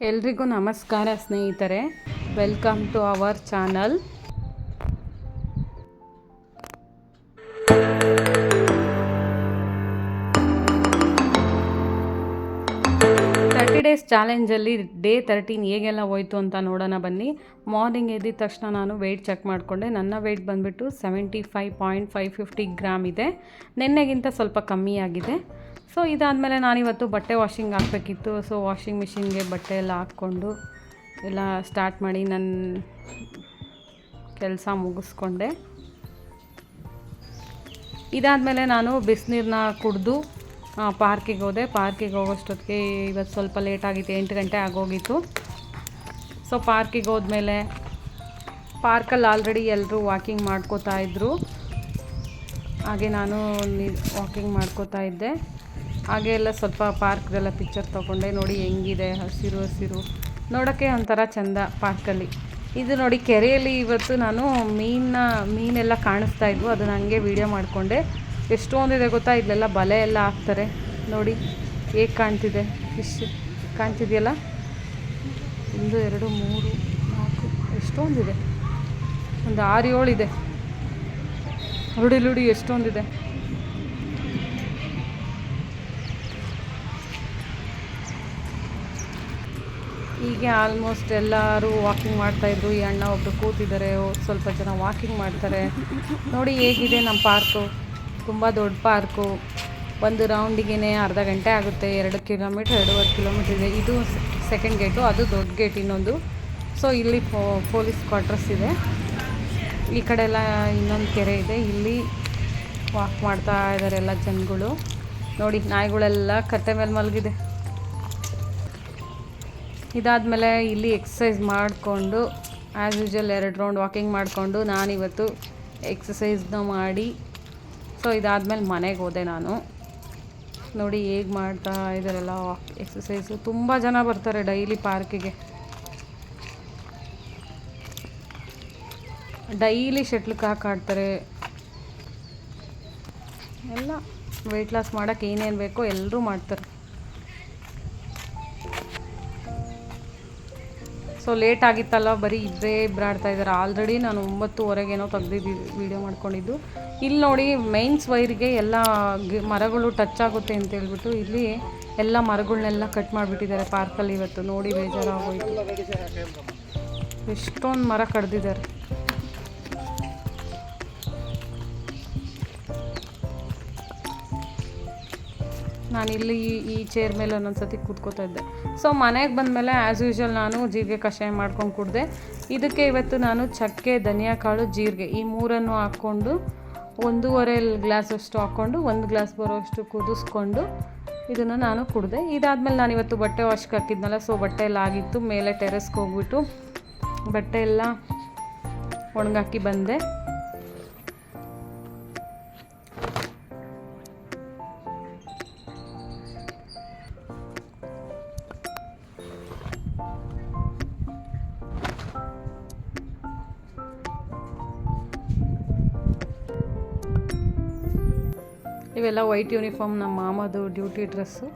ಎಲ್ರಿಗೂ ನಮಸ್ಕಾರ ಸ್ನೇಹಿತರೆ, welcome to our channel. Days ಚಾಲೆಂಜಲ್ಲಿ ಡೇ 13 ಹೇಗೆಲ್ಲ ಹೋಯ್ತು ಅಂತ ನೋಡೋಣ ಬನ್ನಿ. ಮಾರ್ನಿಂಗ್ ಎದ್ದಿದ ತಕ್ಷಣ ನಾನು ವೆಯ್ಟ್ ಚೆಕ್ ಮಾಡಿಕೊಂಡೆ. ನನ್ನ ವೆಯ್ಟ್ ಬಂದುಬಿಟ್ಟು 75.550 ಗ್ರಾಮ್ ಇದೆ. ನಿನ್ನೆಗಿಂತ ಸ್ವಲ್ಪ ಕಮ್ಮಿ ಆಗಿದೆ. ಸೊ ಇದಾದಮೇಲೆ ನಾನಿವತ್ತು ಬಟ್ಟೆ ವಾಷಿಂಗ್ ಹಾಕಬೇಕಿತ್ತು. ಸೊ ವಾಷಿಂಗ್ ಮಿಷಿನ್ಗೆ ಬಟ್ಟೆ ಎಲ್ಲ ಹಾಕ್ಕೊಂಡು ಎಲ್ಲ ಸ್ಟಾರ್ಟ್ ಮಾಡಿ ನನ್ನ ಕೆಲಸ ಮುಗಿಸ್ಕೊಂಡೆ. ಇದಾದಮೇಲೆ ನಾನು ಬಿಸಿನೀರನ್ನ ಕುಡಿದು ಪಾರ್ಕಿಗೆ ಹೋದೆ. ಪಾರ್ಕಿಗೆ ಹೋಗೋಷ್ಟೊತ್ತಿಗೆ ಇವತ್ತು ಸ್ವಲ್ಪ ಲೇಟ್ ಆಗಿತ್ತು, 8 ಗಂಟೆ ಆಗೋಗಿತ್ತು. ಸೊ ಪಾರ್ಕಿಗೆ ಹೋದ್ಮೇಲೆ ಪಾರ್ಕಲ್ಲಿ ಆಲ್ರೆಡಿ ಎಲ್ಲರೂ ವಾಕಿಂಗ್ ಮಾಡ್ಕೋತಾ ಇದ್ದರು. ಹಾಗೆ ನಾನು ವಾಕಿಂಗ್ ಮಾಡ್ಕೋತಾ ಇದ್ದೆ. ಹಾಗೆ ಎಲ್ಲ ಸ್ವಲ್ಪ ಪಾರ್ಕ್ದೆಲ್ಲ ಪಿಕ್ಚರ್ ತೊಗೊಂಡೆ. ನೋಡಿ ಹೆಂಗಿದೆ, ಹಸಿರು ಹಸಿರು, ನೋಡೋಕ್ಕೆ ಒಂಥರ ಚೆಂದ ಪಾರ್ಕಲ್ಲಿ. ಇದು ನೋಡಿ ಕೆರೆಯಲ್ಲಿ ಇವತ್ತು ನಾನು ಮೀನೆಲ್ಲ ಕಾಣಿಸ್ತಾ ಇದ್ವು, ಅದನ್ನು ಹಂಗೆ ವೀಡಿಯೋ ಮಾಡಿಕೊಂಡೆ. ಎಷ್ಟೊಂದಿದೆ ಗೊತ್ತಾ, ಇಲ್ಲೆಲ್ಲ ಬಲೆ ಎಲ್ಲ ಹಾಕ್ತಾರೆ. ನೋಡಿ ಹೇಗೆ ಕಾಣ್ತಿದೆ, ಫಿಶ್ ಕಾಣ್ತಿದೆಯಲ್ಲ, 1 2 3 4 ಎಷ್ಟೊಂದಿದೆ, ಒಂದು 6-7 ಇದೆ. ಹುಡಿ ಎಷ್ಟೊಂದಿದೆ. ಹೀಗೆ ಆಲ್ಮೋಸ್ಟ್ ಎಲ್ಲರೂ ವಾಕಿಂಗ್ ಮಾಡ್ತಾಯಿದ್ರು. ಈ ಅಣ್ಣ ಒಬ್ಬರು ಕೂತಿದ್ದಾರೆ, ಸ್ವಲ್ಪ ಜನ ವಾಕಿಂಗ್ ಮಾಡ್ತಾರೆ. ನೋಡಿ ಹೇಗಿದೆ ನಮ್ಮ ಪಾರ್ಕು, ತುಂಬ ದೊಡ್ಡ ಪಾರ್ಕು. ಒಂದು ರೌಂಡಿಗೆ ಅರ್ಧ ಗಂಟೆ ಆಗುತ್ತೆ. 2 ಕಿಲೋಮೀಟ್ರ್ 2.5 ಕಿಲೋಮೀಟ್ರ್ ಇದೆ. ಇದು ಸೆಕೆಂಡ್ ಗೇಟು, ಅದು ದೊಡ್ಡ ಗೇಟ್ ಇನ್ನೊಂದು. ಸೊ ಇಲ್ಲಿ ಪೊಲೀಸ್ ಕ್ವಾರ್ಟರ್ಸ್ ಇದೆ. ಈ ಕಡೆ ಎಲ್ಲ ಇನ್ನೊಂದು ಕೆರೆ ಇದೆ, ಇಲ್ಲಿ ವಾಕ್ ಮಾಡ್ತಾ ಇದ್ದಾರೆ ಎಲ್ಲ ಜನಗಳು. ನೋಡಿ ನಾಯಿಗಳೆಲ್ಲ ಕಟ್ಟೆ ಮೇಲೆ ಮಲಗಿದೆ. ಇದಾದಮೇಲೆ ಇಲ್ಲಿ ಎಕ್ಸಸೈಸ್ ಮಾಡಿಕೊಂಡು ಆ್ಯಸ್ ಯೂಶುವಲ್ 2 ರೌಂಡ್ ವಾಕಿಂಗ್ ಮಾಡಿಕೊಂಡು ನಾನಿವತ್ತು ಎಕ್ಸಸೈಸ್ನ ಮಾಡಿ, ಸೊ ಇದಾದಮೇಲೆ ಮನೆಗೆ ಹೋದೆ ನಾನು. ನೋಡಿ ಹೇಗೆ ಮಾಡ್ತಾ ಇದ್ದಾರೆಲ್ಲ ಎಕ್ಸಸೈಸು. ತುಂಬ ಜನ ಬರ್ತಾರೆ ಡೈಲಿ ಪಾರ್ಕಿಗೆ. ಡೈಲಿ ಶಟ್ಲ್ ಕಾಕ್ ಆಡ್ತಾರೆ. ಎಲ್ಲ ವೆಯ್ಟ್ ಲಾಸ್ ಮಾಡೋಕ್ಕೆ ಏನೇನು ಬೇಕೋ ಎಲ್ಲರೂ ಮಾಡ್ತಾರೆ. ಸೊ ಲೇಟ್ ಆಗಿತ್ತಲ್ಲ, ಬರೀ ಇಬ್ಬರು ಆಡ್ತಾ ಇದ್ದಾರೆ. ಆಲ್ರೆಡಿ ನಾನು 9:30 ತೆಗ್ದಿದ್ದು ವೀಡಿಯೋ ಮಾಡ್ಕೊಂಡಿದ್ದು. ಇಲ್ಲಿ ನೋಡಿ ಮೈನ್ಸ್ ವೈರಿಗೆ ಎಲ್ಲ ಮರಗಳು ಟಚ್ ಆಗುತ್ತೆ ಅಂತ ಹೇಳ್ಬಿಟ್ಟು ಇಲ್ಲಿ ಎಲ್ಲ ಮರಗಳನ್ನೆಲ್ಲ ಕಟ್ ಮಾಡಿಬಿಟ್ಟಿದ್ದಾರೆ ಪಾರ್ಕಲ್ಲಿ ಇವತ್ತು. ನೋಡಿ ಬೇಜಾರಾಗೋಯ್ತು, ಎಷ್ಟೊಂದು ಮರ ಕಡ್ದಿದ್ದಾರೆ. ನಾನಿಲ್ಲಿ ಈ ಚೇರ್ ಮೇಲೆ ಒಂದೊಂದು ಸತಿ ಕೂತ್ಕೋತಾ ಇದ್ದೆ. ಸೊ ಮನೆಗೆ ಬಂದಮೇಲೆ ಆ್ಯಸ್ ಯೂಶುವಲ್ ನಾನು ಜೀರಿಗೆ ಕಷಾಯ ಮಾಡ್ಕೊಂಡು ಕುಡಿದೆ. ಇದಕ್ಕೆ ಇವತ್ತು ನಾನು ಚಕ್ಕೆ, ಧನಿಯಾ ಕಾಳು, ಜೀರಿಗೆ ಈ ಮೂರನ್ನು ಹಾಕ್ಕೊಂಡು 1.5 ಗ್ಲಾಸಷ್ಟು ಹಾಕ್ಕೊಂಡು 1 ಗ್ಲಾಸ್ ಬರೋಷ್ಟು ಕುದಿಸ್ಕೊಂಡು ಇದನ್ನು ನಾನು ಕುಡಿದೆ. ಇದಾದಮೇಲೆ ನಾನು ಇವತ್ತು ಬಟ್ಟೆ ವಾಶ್ಗೆ ಹಾಕಿದ್ನಲ್ಲ, ಸೊ ಬಟ್ಟೆ ಎಲ್ಲ ಆಗಿತ್ತು. ಮೇಲೆ ಟೆರೆಸ್ಗೆ ಹೋಗ್ಬಿಟ್ಟು ಬಟ್ಟೆ ಎಲ್ಲ ಒಣಗಾಕಿ ಬಂದೆ. ಇವೆಲ್ಲ ವೈಟ್ ಯೂನಿಫಾರ್ಮ್, ನಮ್ಮ ಮಾಮದು ಡ್ಯೂಟಿ ಡ್ರೆಸ್ಸು.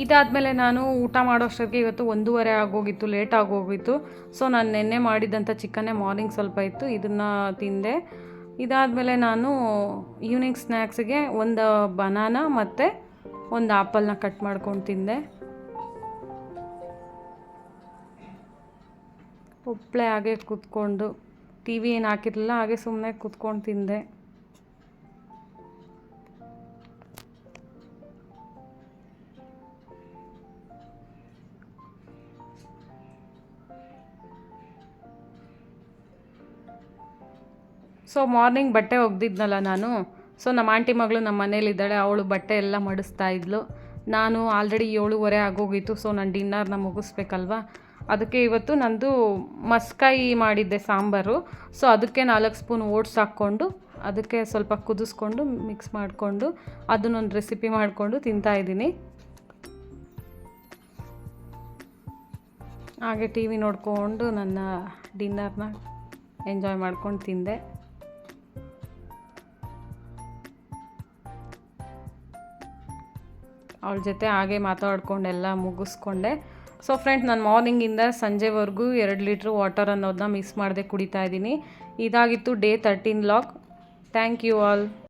ಇದಾದಮೇಲೆ ನಾನು ಊಟ ಮಾಡೋಷ್ಟೊತ್ತಿಗೆ ಇವತ್ತು 1:30 ಆಗೋಗಿತ್ತು, ಲೇಟ್ ಆಗೋಗಿತ್ತು. ಸೊ ನಾನು ನೆನ್ನೆ ಮಾಡಿದ್ದಂಥ ಚಿಕನ್ನೇ ಮಾರ್ನಿಂಗ್ ಸ್ವಲ್ಪ ಇತ್ತು, ಇದನ್ನು ತಿಂದೆ. ಇದಾದಮೇಲೆ ನಾನು ಈವ್ನಿಂಗ್ ಸ್ನ್ಯಾಕ್ಸಿಗೆ ಒಂದು ಬನಾನಾ ಮತ್ತು ಒಂದು ಆ್ಯಪಲ್ನ ಕಟ್ ಮಾಡ್ಕೊಂಡು ತಿಂದೆ. ಒಪ್ಪಳೆ ಹಾಗೆ ಕೂತ್ಕೊಂಡು, ಟಿ ವಿ ಏನು ಹಾಕಿರಲಿಲ್ಲ, ಹಾಗೆ ಸುಮ್ಮನೆ ಕೂತ್ಕೊಂಡು ತಿಂದೆ. ಸೊ ಮಾರ್ನಿಂಗ್ ಬಟ್ಟೆ ಒಗ್ದಿದ್ನಲ್ಲ ನಾನು, ಸೊ ನಮ್ಮ ಆಂಟಿ ಮಗಳು ನಮ್ಮ ಮನೇಲಿದ್ದಾಳೆ, ಅವಳು ಬಟ್ಟೆ ಎಲ್ಲ ಮಡಿಸ್ತಾ ಇದ್ಲು. ನಾನು ಆಲ್ರೆಡಿ 7:30 ಆಗೋಗಿತ್ತು. ಸೊ ನಾನು ಡಿನ್ನರ್ನ ಮುಗಿಸ್ಬೇಕಲ್ವ, ಅದಕ್ಕೆ ಇವತ್ತು ನಂದು ಮಸ್ಕಾಯಿ ಮಾಡಿದ್ದೆ ಸಾಂಬಾರು. ಸೊ ಅದಕ್ಕೆ 4 ಸ್ಪೂನ್ ಓಟ್ಸ್ ಹಾಕ್ಕೊಂಡು ಅದಕ್ಕೆ ಸ್ವಲ್ಪ ಕುದಿಸ್ಕೊಂಡು ಮಿಕ್ಸ್ ಮಾಡಿಕೊಂಡು ಅದನ್ನೊಂದು ರೆಸಿಪಿ ಮಾಡಿಕೊಂಡು ತಿಂತಾಯಿದ್ದೀನಿ. ಹಾಗೆ ಟಿ ವಿ ನೋಡಿಕೊಂಡು ನನ್ನ ಡಿನ್ನರ್ನ ಎಂಜಾಯ್ ಮಾಡ್ಕೊಂಡು ತಿಂದೆ. ಅವಳ ಜೊತೆ ಹಾಗೆ ಮಾತಾಡ್ಕೊಂಡೆಲ್ಲ ಮುಗಿಸ್ಕೊಂಡೆ. ಸೊ ಫ್ರೆಂಡ್ಸ್, ನಾನು ಮಾರ್ನಿಂಗಿಂದ ಸಂಜೆವರೆಗೂ 2 ಲೀಟ್ರ್ ವಾಟರ್ ಅನ್ನೋದನ್ನ ಮಿಸ್ ಮಾಡದೆ ಕುಡಿತಾ ಇದ್ದೀನಿ. ಇದಾಗಿತ್ತು day 13 vlog. Thank you all.